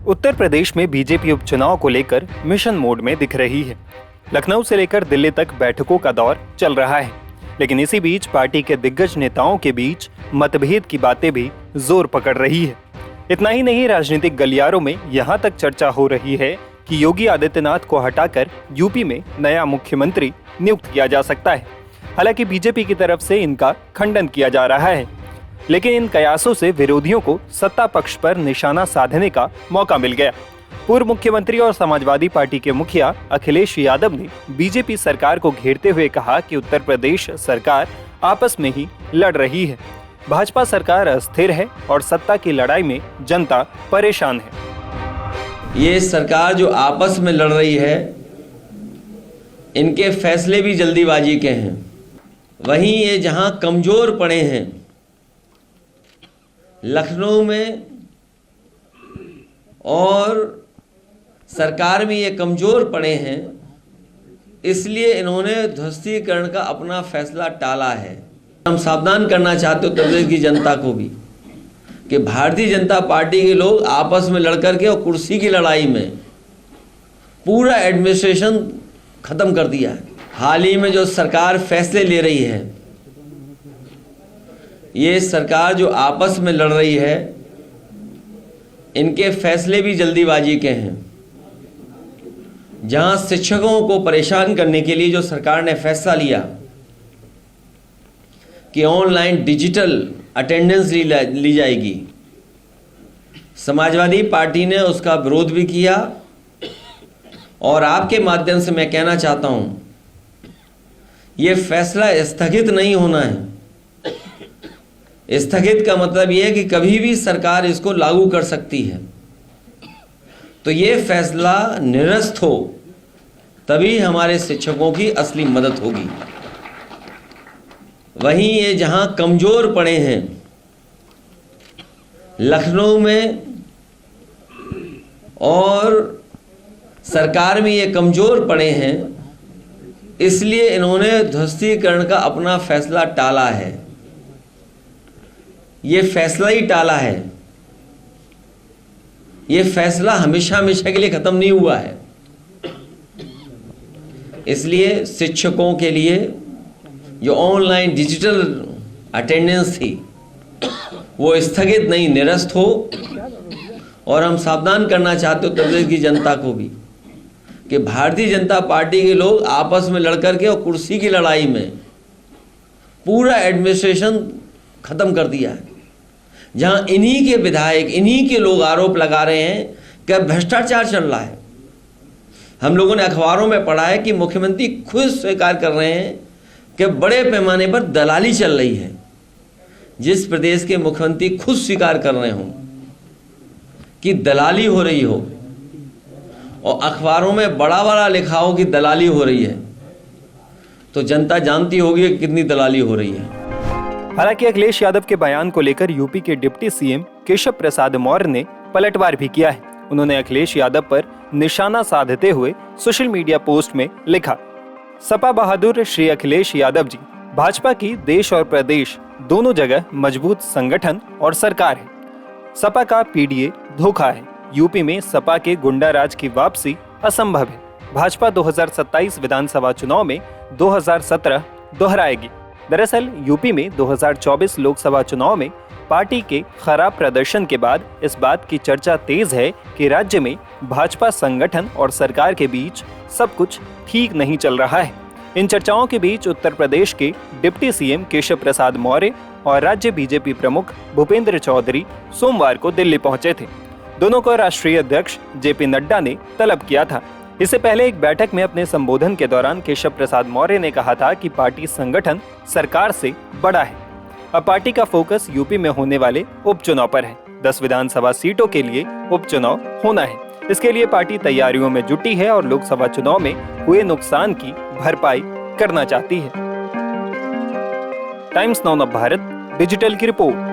उत्तर प्रदेश में बीजेपी उपचुनाव को लेकर मिशन मोड में दिख रही है। लखनऊ से लेकर दिल्ली तक बैठकों का दौर चल रहा है, लेकिन इसी बीच पार्टी के दिग्गज नेताओं के बीच मतभेद की बातें भी जोर पकड़ रही है। इतना ही नहीं, राजनीतिक गलियारों में यहाँ तक चर्चा हो रही है कि योगी आदित्यनाथ को हटाकर यूपी में नया मुख्यमंत्री नियुक्त किया जा सकता है। हालांकि बीजेपी की तरफ से इनका खंडन किया जा रहा है, लेकिन इन कयासों से विरोधियों को सत्ता पक्ष पर निशाना साधने का मौका मिल गया। पूर्व मुख्यमंत्री और समाजवादी पार्टी के मुखिया अखिलेश यादव ने बीजेपी सरकार को घेरते हुए कहा कि उत्तर प्रदेश सरकार आपस में ही लड़ रही है। भाजपा सरकार अस्थिर है और सत्ता की लड़ाई में जनता परेशान है। ये सरकार जो आपस में लड़ रही है, इनके फैसले भी जल्दीबाजी के हैं। वहीं ये जहां कमजोर पड़े हैं, लखनऊ में और सरकार में ये कमजोर पड़े हैं, इसलिए इन्होंने ध्वस्तीकरण का अपना फैसला टाला है। हम सावधान करना चाहते उत्तर प्रदेश की जनता को भी कि भारतीय जनता पार्टी के लोग आपस में लड़ करके और कुर्सी की लड़ाई में पूरा एडमिनिस्ट्रेशन खत्म कर दिया है। हाल ही में जो सरकार फैसले ले रही है, ये सरकार जो आपस में लड़ रही है, इनके फैसले भी जल्दीबाजी के हैं। जहां शिक्षकों को परेशान करने के लिए जो सरकार ने फैसला लिया कि ऑनलाइन डिजिटल अटेंडेंस ली जाएगी, समाजवादी पार्टी ने उसका विरोध भी किया। और आपके माध्यम से मैं कहना चाहता हूं, यह फैसला स्थगित नहीं होना है। स्थगित का मतलब यह है कि कभी भी सरकार इसको लागू कर सकती है। तो ये फैसला निरस्त हो, तभी हमारे शिक्षकों की असली मदद होगी। वहीं ये जहां कमजोर पड़े हैं, लखनऊ में और सरकार में ये कमजोर पड़े हैं, इसलिए इन्होंने ध्वस्तीकरण का अपना फैसला टाला है। ये फैसला ही टाला है। ये फैसला हमेशा हमेशा के लिए खत्म नहीं हुआ है। इसलिए शिक्षकों के लिए जो ऑनलाइन डिजिटल अटेंडेंस थी, वो स्थगित नहीं, निरस्त हो। और हम सावधान करना चाहते उत्तर प्रदेश की जनता को भी कि भारतीय जनता पार्टी के लोग आपस में लड़ करके और कुर्सी की लड़ाई में पूरा एडमिनिस्ट्रेशन खत्म कर दिया है। जहां इन्हीं के विधायक, इन्हीं के लोग आरोप लगा रहे हैं कि भ्रष्टाचार चल रहा है। हम लोगों ने अखबारों में पढ़ा है कि मुख्यमंत्री खुद स्वीकार कर रहे हैं कि बड़े पैमाने पर दलाली चल रही है। जिस प्रदेश के मुख्यमंत्री खुद स्वीकार कर रहे हों कि दलाली हो रही हो और अखबारों में बड़ा बड़ा लिखा हो कि दलाली हो रही है, तो जनता जानती होगी कि कितनी दलाली हो रही है। हालांकि अखिलेश यादव के बयान को लेकर यूपी के डिप्टी सीएम केशव प्रसाद मौर्य ने पलटवार भी किया है। उन्होंने अखिलेश यादव पर निशाना साधते हुए सोशल मीडिया पोस्ट में लिखा, सपा बहादुर श्री अखिलेश यादव जी, भाजपा की देश और प्रदेश दोनों जगह मजबूत संगठन और सरकार है। सपा का पीडीए धोखा है। यूपी में सपा के गुंडा राज की वापसी असंभव है। भाजपा 2027 विधानसभा चुनाव में 2017 दोहराएगी। दरअसल यूपी में 2024 लोकसभा चुनाव में पार्टी के खराब प्रदर्शन के बाद इस बात की चर्चा तेज है कि राज्य में भाजपा संगठन और सरकार के बीच सब कुछ ठीक नहीं चल रहा है। इन चर्चाओं के बीच उत्तर प्रदेश के डिप्टी सीएम केशव प्रसाद मौर्य और राज्य बीजेपी प्रमुख भूपेंद्र चौधरी सोमवार को दिल्ली पहुंचे थे। दोनों को राष्ट्रीय अध्यक्ष जेपी नड्डा ने तलब किया था। इससे पहले एक बैठक में अपने संबोधन के दौरान केशव प्रसाद मौर्य ने कहा था कि पार्टी संगठन सरकार से बड़ा है। अब पार्टी का फोकस यूपी में होने वाले उपचुनाव पर है। 10 विधानसभा सीटों के लिए उपचुनाव होना है। इसके लिए पार्टी तैयारियों में जुटी है और लोकसभा चुनाव में हुए नुकसान की भरपाई करना चाहती है। टाइम्स नाउ भारत डिजिटल की रिपोर्ट।